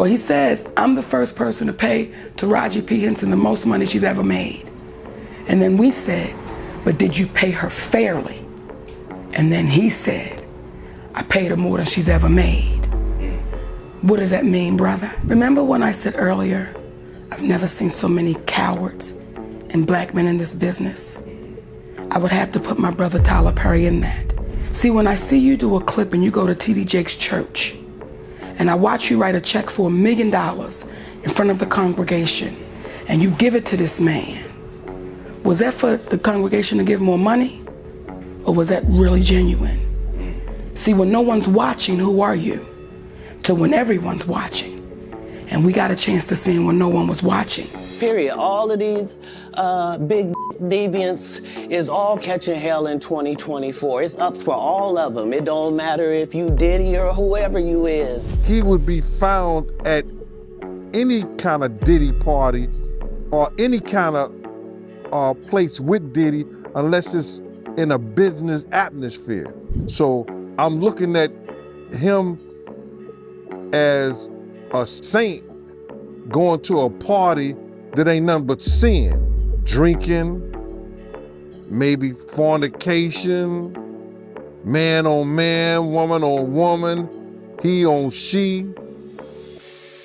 Well, he says, I'm the first person to pay Taraji P. Henson the most money she's ever made. And then we said, but did you pay her fairly? And then he said, I paid her more than she's ever made. What does that mean, brother? Remember when I said earlier, I've never seen so many cowards and black men in this business? I would have to put my brother Tyler Perry in that. See, when I see you do a clip and you go to T.D. Jakes' church, and I watch you write a check for $1 million in front of the congregation, and you give it to this man, was that for the congregation to give more money? Or was that really genuine? See, when no one's watching, who are you? To when everyone's watching. And we got a chance to see him when no one was watching. Period. All of these big deviants is all catching hell in 2024. It's up for all of them. It don't matter if you Diddy or whoever you is. He would be found at any kind of Diddy party or any kind of place with Diddy unless it's in a business atmosphere. So I'm looking at him as a saint going to a party that ain't nothing but sin. Drinking, maybe fornication, man on man, woman on woman, he on she.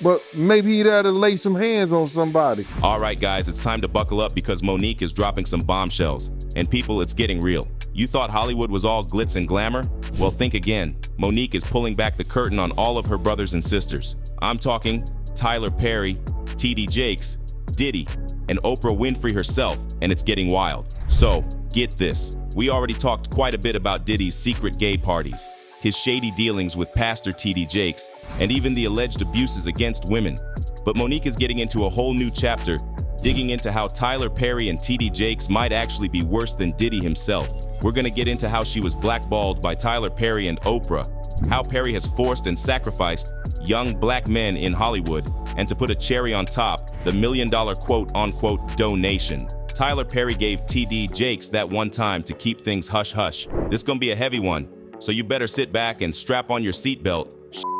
But maybe he'd have to lay some hands on somebody. All right, guys, it's time to buckle up because Monique is dropping some bombshells. And people, it's getting real. You thought Hollywood was all glitz and glamour? Well, think again. Monique is pulling back the curtain on all of her brothers and sisters. I'm talking Tyler Perry, T.D. Jakes, Diddy, and Oprah Winfrey herself, and it's getting wild. So, get this. We already talked quite a bit about Diddy's secret gay parties, his shady dealings with Pastor T.D. Jakes, and even the alleged abuses against women. But Monique is getting into a whole new chapter, digging into how Tyler Perry and T.D. Jakes might actually be worse than Diddy himself. We're gonna get into how she was blackballed by Tyler Perry and Oprah, how Perry has forced and sacrificed young black men in Hollywood, and to put a cherry on top, the $1 million quote-unquote donation. Tyler Perry gave T.D. Jakes that one time to keep things hush-hush. This gonna be a heavy one, so you better sit back and strap on your seatbelt.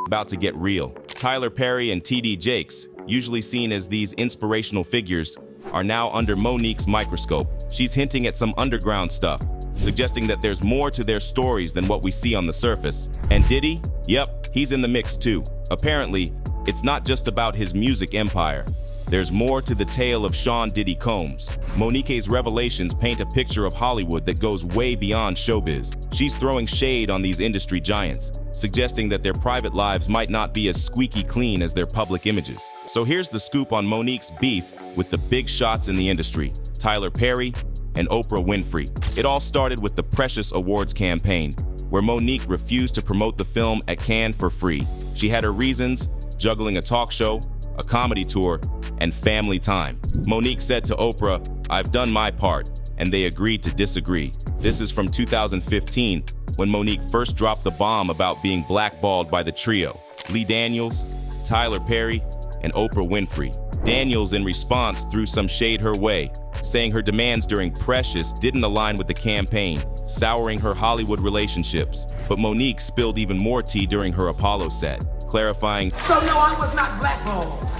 About to get real. Tyler Perry and T.D. Jakes, usually seen as these inspirational figures, are now under Monique's microscope. She's hinting at some underground stuff, suggesting that there's more to their stories than what we see on the surface. And Diddy? Yep, he's in the mix too. Apparently, it's not just about his music empire. There's more to the tale of Sean Diddy Combs. Monique's revelations paint a picture of Hollywood that goes way beyond showbiz. She's throwing shade on these industry giants, suggesting that their private lives might not be as squeaky clean as their public images. So here's the scoop on Monique's beef with the big shots in the industry, Tyler Perry and Oprah Winfrey. It all started with the Precious Awards campaign, where Monique refused to promote the film at Cannes for free. She had her reasons, juggling a talk show, a comedy tour, and family time. Monique said to Oprah, "I've done my part," and they agreed to disagree. This is from 2015, when Monique first dropped the bomb about being blackballed by the trio, Lee Daniels, Tyler Perry, and Oprah Winfrey. Daniels, in response, threw some shade her way, saying her demands during Precious didn't align with the campaign, souring her Hollywood relationships. But Monique spilled even more tea during her Apollo set, clarifying, So no, I was not blackballed.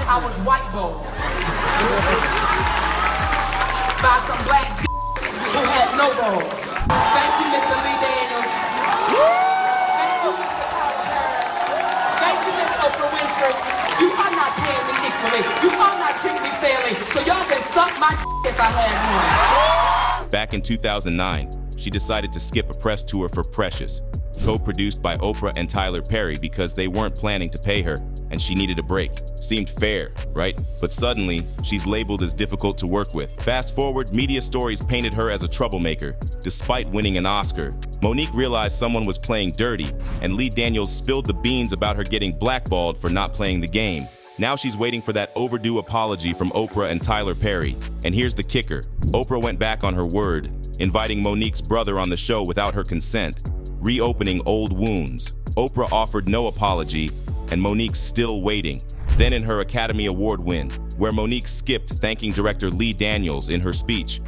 I was whiteballed. By some black who had no balls. Thank you, Mr. Lee Daniels. Thank you, Mr. Tyler Perry. Thank you, Miss Oprah Winfrey. You are not paying me equally. You are not treating me fairly. So y'all can suck my if I had one. Back in 2009, she decided to skip a press tour for Precious, co-produced by Oprah and Tyler Perry, because they weren't planning to pay her and she needed a break. Seemed fair, right? But suddenly, she's labeled as difficult to work with. Fast forward, media stories painted her as a troublemaker. Despite winning an Oscar, Monique realized someone was playing dirty, and Lee Daniels spilled the beans about her getting blackballed for not playing the game. Now she's waiting for that overdue apology from Oprah and Tyler Perry. And here's the kicker. Oprah went back on her word, inviting Monique's brother on the show without her consent, reopening old wounds. Oprah offered no apology, and Monique's still waiting. Then in her Academy Award win, where Monique skipped thanking director Lee Daniels in her speech.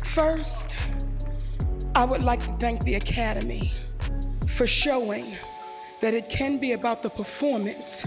First, I would like to thank the Academy for showing that it can be about the performance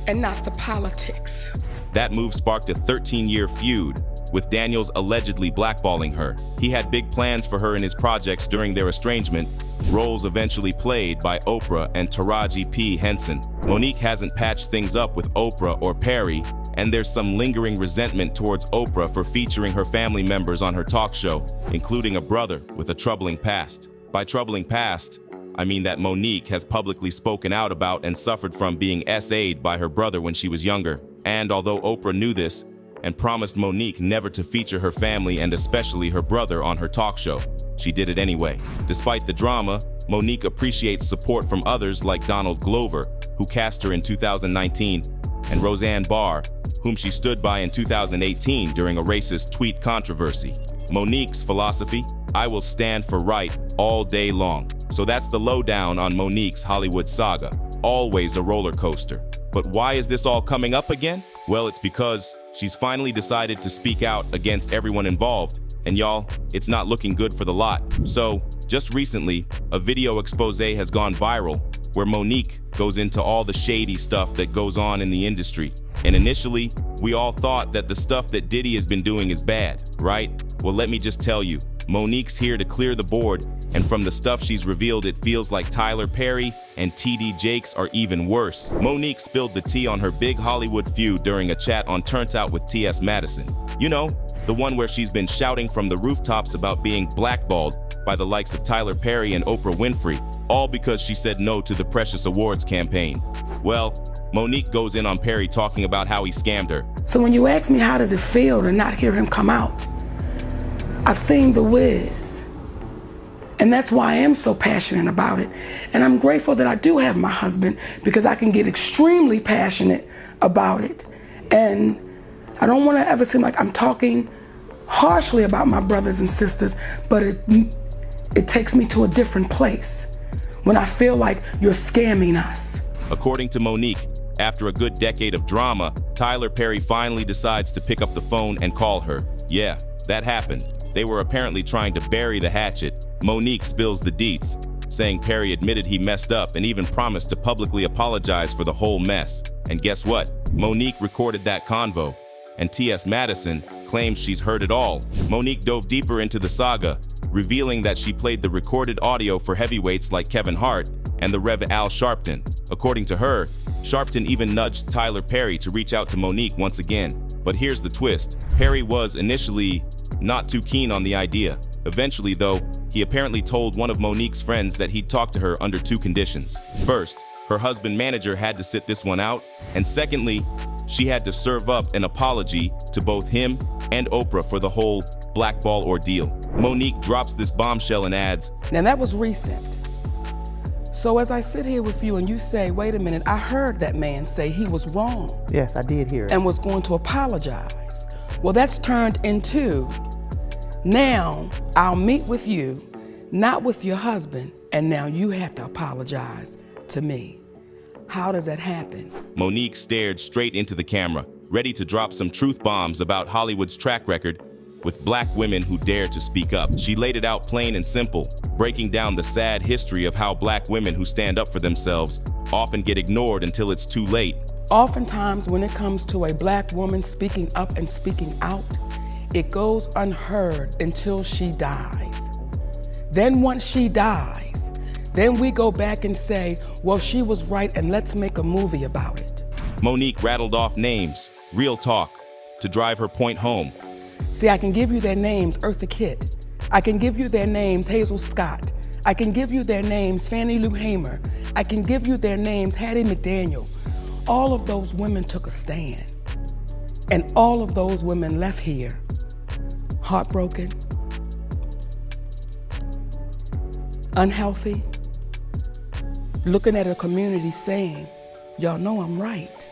and not the politics. That move sparked a 13-year feud, with Daniels allegedly blackballing her. He had big plans for her in his projects during their estrangement, roles eventually played by Oprah and Taraji P. Henson. Monique hasn't patched things up with Oprah or Perry, and there's some lingering resentment towards Oprah for featuring her family members on her talk show, including a brother with a troubling past. By troubling past, I mean that Monique has publicly spoken out about and suffered from being SA'd by her brother when she was younger. And although Oprah knew this and promised Monique never to feature her family and especially her brother on her talk show, she did it anyway. Despite the drama, Monique appreciates support from others like Donald Glover, who cast her in 2019, and Roseanne Barr, whom she stood by in 2018 during a racist tweet controversy. Monique's philosophy: I will stand for right all day long. So that's the lowdown on Monique's Hollywood saga. Always a roller coaster. But why is this all coming up again? Well, it's because she's finally decided to speak out against everyone involved. And y'all, it's not looking good for the lot. So, just recently, a video expose has gone viral where Monique goes into all the shady stuff that goes on in the industry. And initially, we all thought that the stuff that Diddy has been doing is bad, right? Well, let me just tell you, Monique's here to clear the board, and from the stuff she's revealed, it feels like Tyler Perry and TD Jakes are even worse. Monique spilled the tea on her big Hollywood feud during a chat on Turns Out with T.S. Madison. You know, the one where she's been shouting from the rooftops about being blackballed by the likes of Tyler Perry and Oprah Winfrey, all because she said no to the Precious Awards campaign. Well, Monique goes in on Perry talking about how he scammed her. So when you ask me how does it feel to not hear him come out, I've seen The Wiz, and that's why I am so passionate about it. And I'm grateful that I do have my husband, because I can get extremely passionate about it. And I don't want to ever seem like I'm talking harshly about my brothers and sisters, but it takes me to a different place when I feel like you're scamming us. According to Monique, after a good decade of drama, Tyler Perry finally decides to pick up the phone and call her. Yeah, that happened. They were apparently trying to bury the hatchet. Monique spills the deets, saying Perry admitted he messed up and even promised to publicly apologize for the whole mess. And guess what? Monique recorded that convo, and T.S. Madison claims she's heard it all. Monique dove deeper into the saga, revealing that she played the recorded audio for heavyweights like Kevin Hart and the Rev. Al Sharpton. According to her, Sharpton even nudged Tyler Perry to reach out to Monique once again. But here's the twist. Perry was initially not too keen on the idea. Eventually, though, he apparently told one of Monique's friends that he'd talk to her under two conditions. First, her husband manager had to sit this one out, and secondly, she had to serve up an apology to both him and Oprah for the whole blackball ordeal. Monique drops this bombshell and adds, Now that was recent. So as I sit here with you and you say, wait a minute, I heard that man say he was wrong. Yes, I did hear it. And was going to apologize. Well, that's turned into, now I'll meet with you, not with your husband, and now you have to apologize to me. How does that happen? Monique stared straight into the camera, ready to drop some truth bombs about Hollywood's track record with black women who dare to speak up. She laid it out plain and simple, breaking down the sad history of how black women who stand up for themselves often get ignored until it's too late. Oftentimes when it comes to a black woman speaking up and speaking out, it goes unheard until she dies. Then once she dies, then we go back and say, well, she was right and let's make a movie about it. Monique rattled off names, real talk, to drive her point home. See, I can give you their names, Eartha Kitt. I can give you their names, Hazel Scott. I can give you their names, Fannie Lou Hamer. I can give you their names, Hattie McDaniel. All of those women took a stand. And all of those women left here heartbroken, unhealthy, looking at a community saying, y'all know I'm right,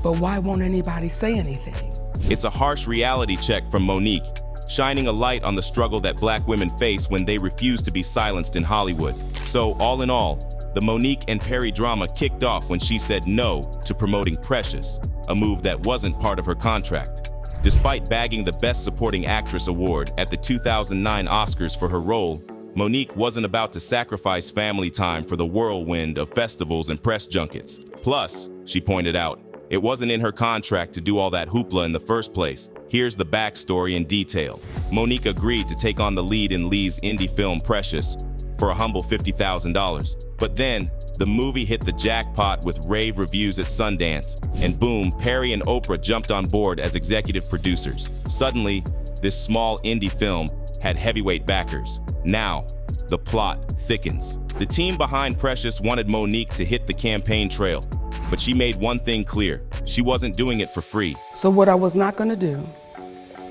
but why won't anybody say anything? It's a harsh reality check from Monique, shining a light on the struggle that black women face when they refuse to be silenced in Hollywood. So all in all, the Monique and Perry drama kicked off when she said no to promoting Precious, a move that wasn't part of her contract. Despite bagging the Best Supporting Actress award at the 2009 Oscars for her role, Monique wasn't about to sacrifice family time for the whirlwind of festivals and press junkets. Plus, she pointed out, it wasn't in her contract to do all that hoopla in the first place. Here's the backstory in detail. Monique agreed to take on the lead in Lee's indie film Precious for a humble $50,000. But then, the movie hit the jackpot with rave reviews at Sundance, and boom, Perry and Oprah jumped on board as executive producers. Suddenly, this small indie film had heavyweight backers. Now, the plot thickens. The team behind Precious wanted Monique to hit the campaign trail, but she made one thing clear. She wasn't doing it for free. So what I was not gonna do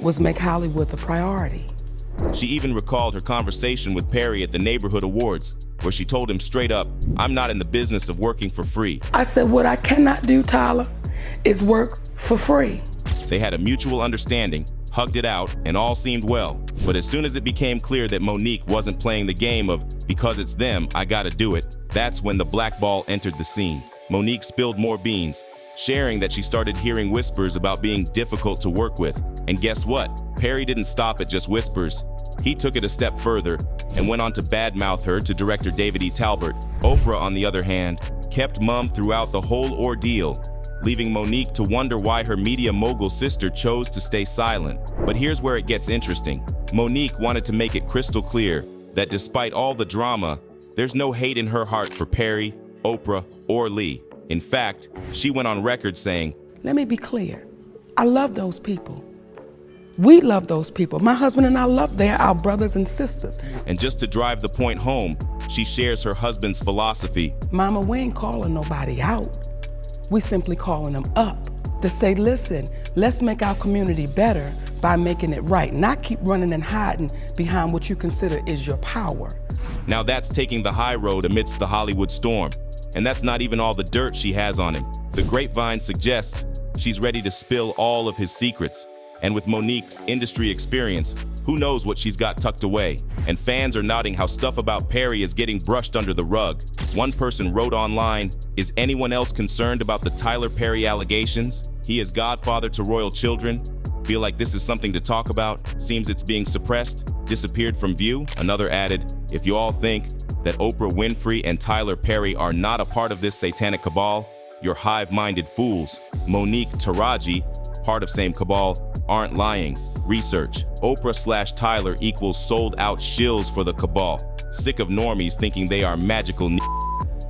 was make Hollywood the priority. She even recalled her conversation with Perry at the Neighborhood Awards, where she told him straight up, I'm not in the business of working for free. I said, what I cannot do, Tyler, is work for free. They had a mutual understanding, hugged it out, and all seemed well. But as soon as it became clear that Monique wasn't playing the game of, because it's them, I gotta do it, that's when the blackball entered the scene. Monique spilled more beans, sharing that she started hearing whispers about being difficult to work with. And guess what? Perry didn't stop at just whispers. He took it a step further and went on to badmouth her to director David E. Talbert. Oprah, on the other hand, kept mum throughout the whole ordeal, leaving Monique to wonder why her media mogul sister chose to stay silent. But here's where it gets interesting. Monique wanted to make it crystal clear that despite all the drama, there's no hate in her heart for Perry, Oprah, or Lee. In fact, she went on record saying, Let me be clear. I love those people. We love those people. My husband and I love them. They're our brothers and sisters. And just to drive the point home, she shares her husband's philosophy. Mama, we ain't calling nobody out. We simply calling them up to say, listen, let's make our community better by making it right, not keep running and hiding behind what you consider is your power. Now that's taking the high road amidst the Hollywood storm. And that's not even all the dirt she has on him. The grapevine suggests she's ready to spill all of his secrets. And with Monique's industry experience, who knows what she's got tucked away? And fans are noting how stuff about Perry is getting brushed under the rug. One person wrote online, is anyone else concerned about the Tyler Perry allegations? He is godfather to royal children. Feel like this is something to talk about? Seems it's being suppressed, disappeared from view? Another added, if you all think that Oprah Winfrey and Tyler Perry are not a part of this satanic cabal, you're hive-minded fools. Monique Taraji, part of same cabal, aren't lying. Research. Oprah/Tyler equals sold-out shills for the cabal. Sick of normies thinking they are magical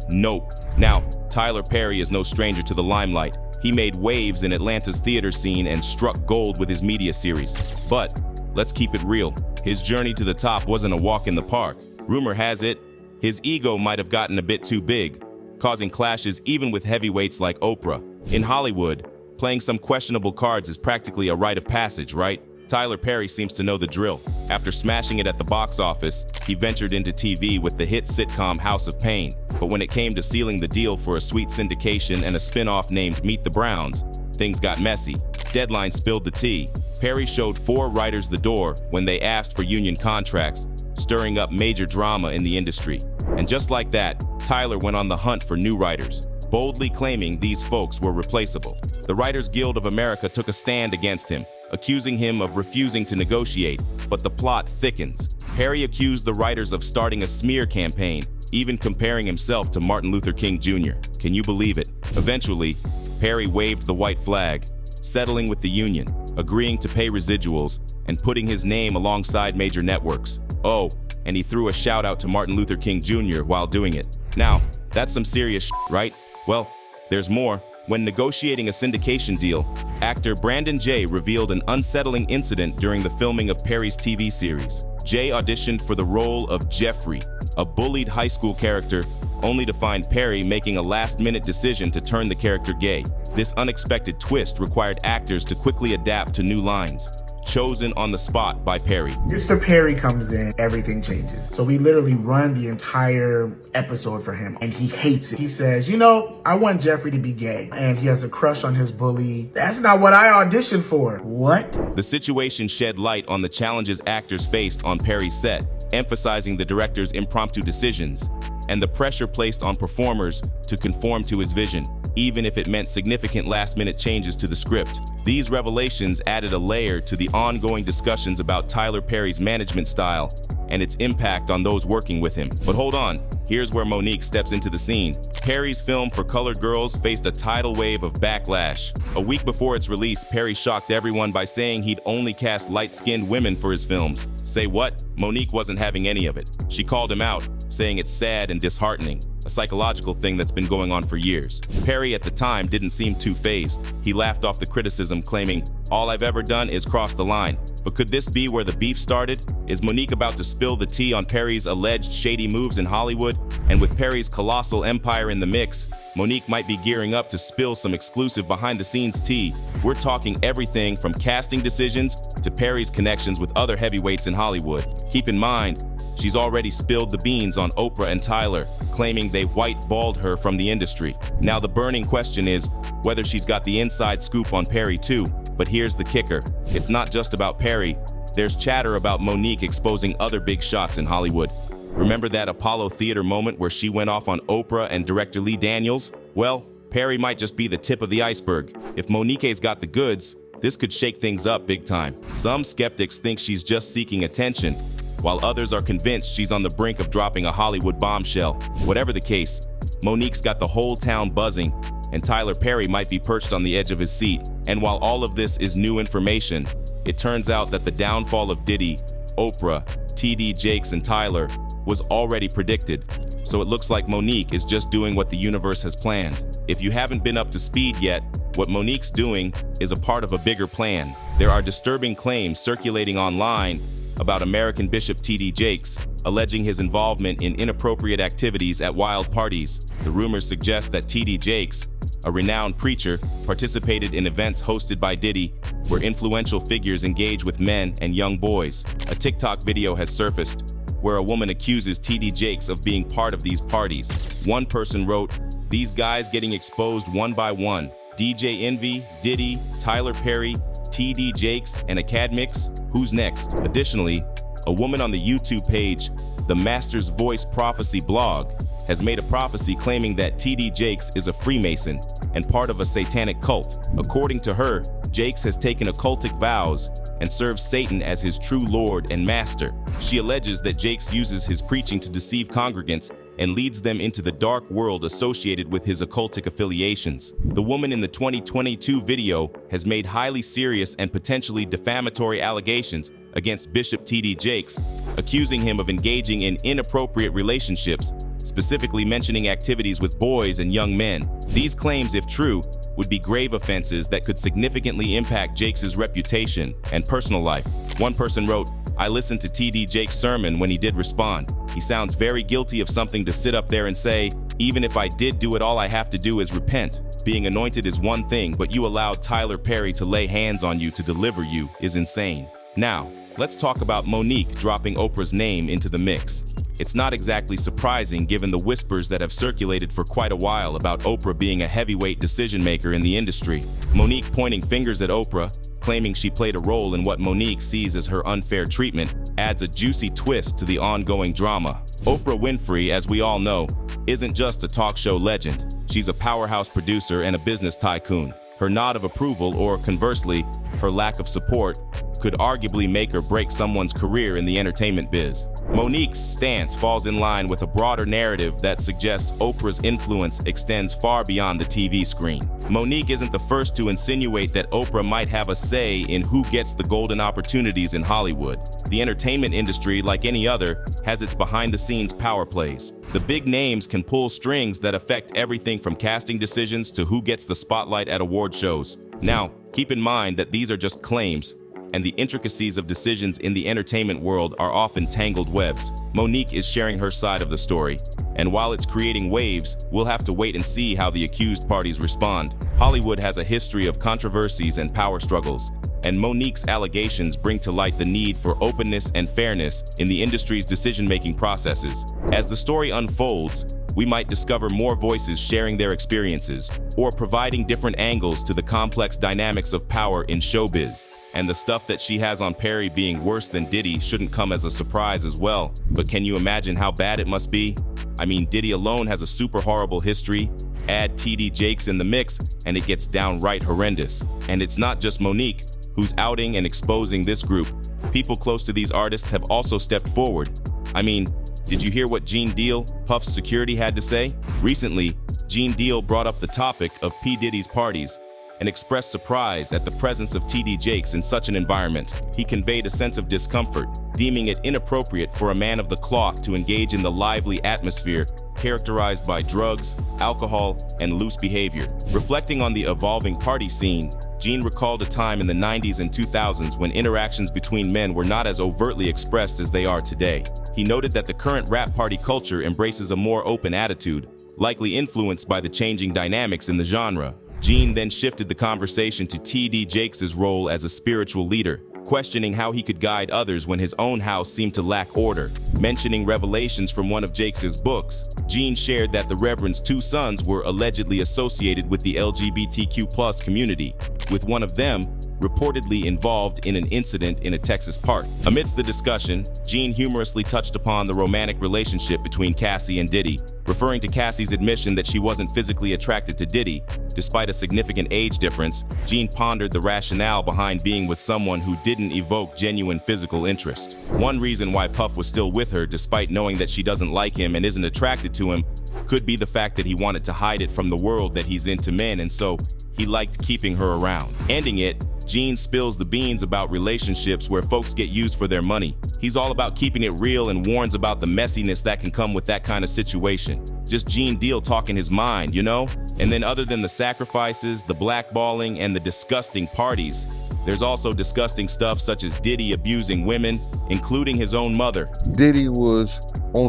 Nope. Now, Tyler Perry is no stranger to the limelight. He made waves in Atlanta's theater scene and struck gold with his media series. But, let's keep it real. His journey to the top wasn't a walk in the park. Rumor has it, his ego might have gotten a bit too big, causing clashes even with heavyweights like Oprah. In Hollywood, playing some questionable cards is practically a rite of passage, right? Tyler Perry seems to know the drill. After smashing it at the box office, he ventured into TV with the hit sitcom House of Pain. But when it came to sealing the deal for a sweet syndication and a spin-off named Meet the Browns, things got messy. Deadline spilled the tea. Perry showed 4 writers the door when they asked for union contracts, stirring up major drama in the industry. And just like that, Tyler went on the hunt for new writers, boldly claiming these folks were replaceable. The Writers Guild of America took a stand against him, accusing him of refusing to negotiate, but the plot thickens. Perry accused the writers of starting a smear campaign, even comparing himself to Martin Luther King Jr. Can you believe it? Eventually, Perry waved the white flag, settling with the union, agreeing to pay residuals, and putting his name alongside major networks. Oh, and he threw a shout out to Martin Luther King Jr. while doing it. Now, that's some serious shit, right? Well, there's more. When negotiating a syndication deal, actor Brandon Jay revealed an unsettling incident during the filming of Perry's TV series. Jay auditioned for the role of Jeffrey, a bullied high school character, only to find Perry making a last-minute decision to turn the character gay. This unexpected twist required actors to quickly adapt to new lines, chosen on the spot by Perry. Mr. Perry comes in, everything changes. So we literally run the entire episode for him, and he hates it. He says, you know, I want Jeffrey to be gay, and he has a crush on his bully. That's not what I auditioned for. What? The situation shed light on the challenges actors faced on Perry's set, emphasizing the director's impromptu decisions and the pressure placed on performers to conform to his vision, even if it meant significant last-minute changes to the script. These revelations added a layer to the ongoing discussions about Tyler Perry's management style and its impact on those working with him. But hold on, here's where Monique steps into the scene. Perry's film for colored girls faced a tidal wave of backlash. A week before its release, Perry shocked everyone by saying he'd only cast light-skinned women for his films. Say what? Monique wasn't having any of it. She called him out, saying it's sad and disheartening, a psychological thing that's been going on for years. Perry at the time didn't seem too fazed. He laughed off the criticism, claiming, "All I've ever done is cross the line." But could this be where the beef started? Is Monique about to spill the tea on Perry's alleged shady moves in Hollywood? And with Perry's colossal empire in the mix, Monique might be gearing up to spill some exclusive behind-the-scenes tea. We're talking everything from casting decisions to Perry's connections with other heavyweights in Hollywood. Keep in mind, she's already spilled the beans on Oprah and Tyler, claiming they white-balled her from the industry. Now the burning question is whether she's got the inside scoop on Perry too. But here's the kicker. It's not just about Perry. There's chatter about Monique exposing other big shots in Hollywood. Remember that Apollo Theater moment where she went off on Oprah and director Lee Daniels? Well, Perry might just be the tip of the iceberg. If Monique's got the goods, this could shake things up big time. Some skeptics think she's just seeking attention, while others are convinced she's on the brink of dropping a Hollywood bombshell. Whatever the case, Monique's got the whole town buzzing, and Tyler Perry might be perched on the edge of his seat. And while all of this is new information, it turns out that the downfall of Diddy, Oprah, TD Jakes, and Tyler was already predicted. So it looks like Monique is just doing what the universe has planned. If you haven't been up to speed yet, what Monique's doing is a part of a bigger plan. There are disturbing claims circulating online about American Bishop TD Jakes, alleging his involvement in inappropriate activities at wild parties. The rumors suggest that TD Jakes, a renowned preacher, participated in events hosted by Diddy, where influential figures engage with men and young boys. A TikTok video has surfaced where a woman accuses TD Jakes of being part of these parties. One person wrote, "These guys getting exposed one by one. DJ Envy, Diddy, Tyler Perry, TD Jakes, and Academics, who's next?" Additionally, a woman on the YouTube page, the Master's Voice Prophecy blog, has made a prophecy claiming that TD Jakes is a Freemason and part of a satanic cult. According to her, Jakes has taken occultic vows and serves Satan as his true Lord and Master. She alleges that Jakes uses his preaching to deceive congregants and leads them into the dark world associated with his occultic affiliations. The woman in the 2022 video has made highly serious and potentially defamatory allegations against Bishop TD Jakes, accusing him of engaging in inappropriate relationships, specifically mentioning activities with boys and young men. These claims, if true, would be grave offenses that could significantly impact Jakes' reputation and personal life. One person wrote, "I listened to TD Jakes' sermon when he did respond. He sounds very guilty of something to sit up there and say, even if I did do it, all I have to do is repent. Being anointed is one thing, but you allowed Tyler Perry to lay hands on you to deliver you is insane." Now, let's talk about Monique dropping Oprah's name into the mix. It's not exactly surprising given the whispers that have circulated for quite a while about Oprah being a heavyweight decision maker in the industry. Monique pointing fingers at Oprah, claiming she played a role in what Monique sees as her unfair treatment, adds a juicy twist to the ongoing drama. Oprah Winfrey, as we all know, isn't just a talk show legend. She's a powerhouse producer and a business tycoon. Her nod of approval, or conversely, her lack of support, could arguably make or break someone's career in the entertainment biz. Monique's stance falls in line with a broader narrative that suggests Oprah's influence extends far beyond the TV screen. Monique isn't the first to insinuate that Oprah might have a say in who gets the golden opportunities in Hollywood. The entertainment industry, like any other, has its behind-the-scenes power plays. The big names can pull strings that affect everything from casting decisions to who gets the spotlight at award shows. Now, keep in mind that these are just claims, and the intricacies of decisions in the entertainment world are often tangled webs. Monique is sharing her side of the story, and while it's creating waves, we'll have to wait and see how the accused parties respond. Hollywood has a history of controversies and power struggles, and Monique's allegations bring to light the need for openness and fairness in the industry's decision-making processes. As the story unfolds, we might discover more voices sharing their experiences or providing different angles to the complex dynamics of power in showbiz. And the stuff that she has on Perry being worse than Diddy shouldn't come as a surprise as well. But can you imagine how bad it must be? I mean, Diddy alone has a super horrible history. Add TD Jakes in the mix, and it gets downright horrendous. And it's not just Monique who's outing and exposing this group. People close to these artists have also stepped forward, I mean, did you hear what Gene Deal, Puff's security, had to say? Recently, Gene Deal brought up the topic of P. Diddy's parties and expressed surprise at the presence of T.D. Jakes in such an environment. He conveyed a sense of discomfort, deeming it inappropriate for a man of the cloth to engage in the lively atmosphere characterized by drugs, alcohol, and loose behavior. Reflecting on the evolving party scene, Gene recalled a time in the 90s and 2000s when interactions between men were not as overtly expressed as they are today. He noted that the current rap party culture embraces a more open attitude, likely influenced by the changing dynamics in the genre. Gene then shifted the conversation to T.D. Jakes' role as a spiritual leader, questioning how he could guide others when his own house seemed to lack order. Mentioning revelations from one of Jakes' books, Gene shared that the Reverend's two sons were allegedly associated with the LGBTQ+ community, with one of them reportedly involved in an incident in a Texas park. Amidst the discussion, Gene humorously touched upon the romantic relationship between Cassie and Diddy, referring to Cassie's admission that she wasn't physically attracted to Diddy. Despite a significant age difference, Gene pondered the rationale behind being with someone who didn't evoke genuine physical interest. One reason why Puff was still with her, despite knowing that she doesn't like him and isn't attracted to him, could be the fact that he wanted to hide it from the world that he's into men, and so he liked keeping her around. Ending it, Gene spills the beans about relationships where folks get used for their money. He's all about keeping it real and warns about the messiness that can come with that kind of situation. Just Gene Deal talking his mind, you know? And then other than the sacrifices, the blackballing, and the disgusting parties, there's also disgusting stuff such as Diddy abusing women, including his own mother. Diddy was on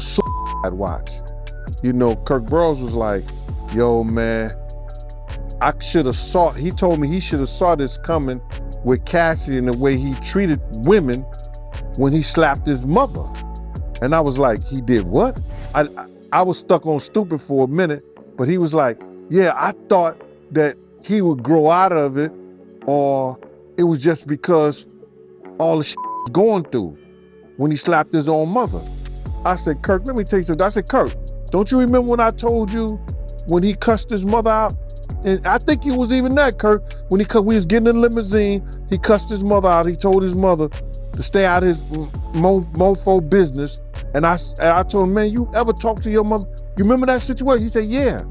I'd watch. You know, Kirk Burroughs was like, yo, man, he told me he should have saw this coming with Cassie and the way he treated women when he slapped his mother. And I was like, he did what? I was stuck on stupid for a minute, but he was like, yeah, I thought that he would grow out of it, or it was just because all the shit he was going through when he slapped his own mother. I said, Kirk, let me tell you something. I said, Kirk, don't you remember when I told you when he cussed his mother out? And I think it was even that, Kirk, when we was getting in the limousine, he cussed his mother out. He told his mother to stay out of his mofo business. And I told him, man, you ever talk to your mother? You remember that situation? He said, yeah.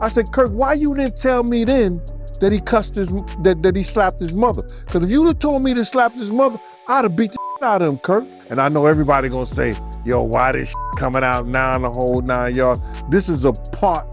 I said, Kirk, why you didn't tell me then that he cussed that he slapped his mother? Because if you'd have told me to slap his mother, I'd have beat the shit out of him, Kirk. And I know everybody gonna say, yo, why this shit coming out now in the whole 9 yards? This is a part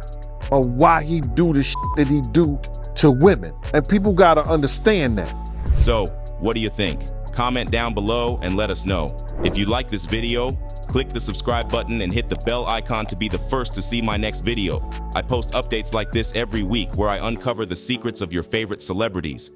of why he do the shit that he do to women. And people gotta understand that. So, what do you think? Comment down below and let us know. If you like this video, click the subscribe button and hit the bell icon to be the first to see my next video. I post updates like this every week where I uncover the secrets of your favorite celebrities.